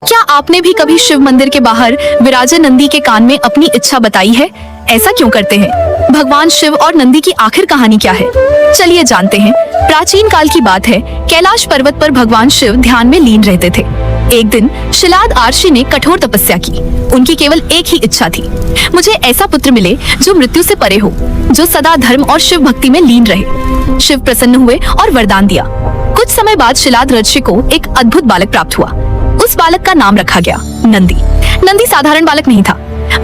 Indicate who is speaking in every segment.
Speaker 1: क्या आपने भी कभी शिव मंदिर के बाहर विराजे नंदी के कान में अपनी इच्छा बताई है? ऐसा क्यों करते हैं? भगवान शिव और नंदी की आखिर कहानी क्या है? चलिए जानते हैं। प्राचीन काल की बात है। कैलाश पर्वत पर भगवान शिव ध्यान में लीन रहते थे। एक दिन शिलाद आर्षि ने कठोर तपस्या की। उनकी केवल एक ही इच्छा थी, मुझे ऐसा पुत्र मिले जो मृत्यु से परे हो, जो सदा धर्म और शिव भक्ति में लीन रहे। शिव प्रसन्न हुए और वरदान दिया। कुछ समय बाद शिलाद ऋषि को एक अद्भुत बालक प्राप्त हुआ। उस बालक का नाम रखा गया नंदी। नंदी साधारण बालक नहीं था।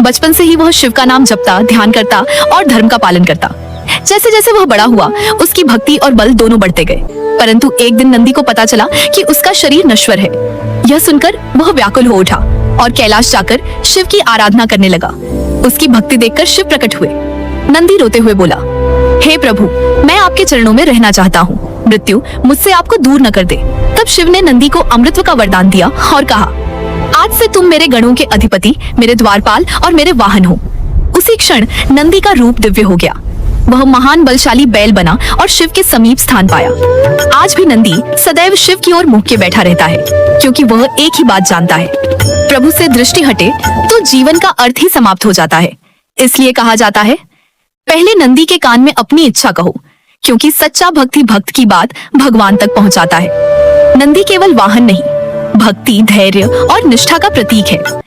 Speaker 1: बचपन से ही वह शिव का नाम जपता, ध्यान करता और धर्म का पालन करता। जैसे जैसे वह बड़ा हुआ, उसकी भक्ति और बल दोनों बढ़ते गए। परंतु एक दिन नंदी को पता चला कि उसका शरीर नश्वर है। यह सुनकर वह व्याकुल हो उठा और कैलाश जाकर शिव की आराधना करने लगा। उसकी भक्ति देखकर शिव प्रकट हुए। नंदी रोते हुए बोला, हे प्रभु, मैं आपके चरणों में रहना चाहता हूँ। मृत्यु मुझसे आपको दूर न कर दे। तब शिव ने नंदी को अमृत का वरदान दिया और कहा, आज से तुम मेरे गणों के अधिपति, मेरे द्वारपाल और मेरे वाहन हो। उसी क्षण नंदी का रूप दिव्य हो गया। वह महान बलशाली बैल बना और शिव के समीप स्थान पाया। आज भी नंदी सदैव शिव की ओर मुंह के बैठा रहता है, क्योंकि वह एक ही बात जानता है, प्रभु से दृष्टि हटे तो जीवन का अर्थ ही समाप्त हो जाता है। इसलिए कहा जाता है, पहले नंदी के कान में अपनी इच्छा कहो, क्योंकि सच्चा भक्ति भक्त की बात भगवान तक पहुंचाता है। नंदी केवल वाहन नहीं, भक्ति, धैर्य और निष्ठा का प्रतीक है।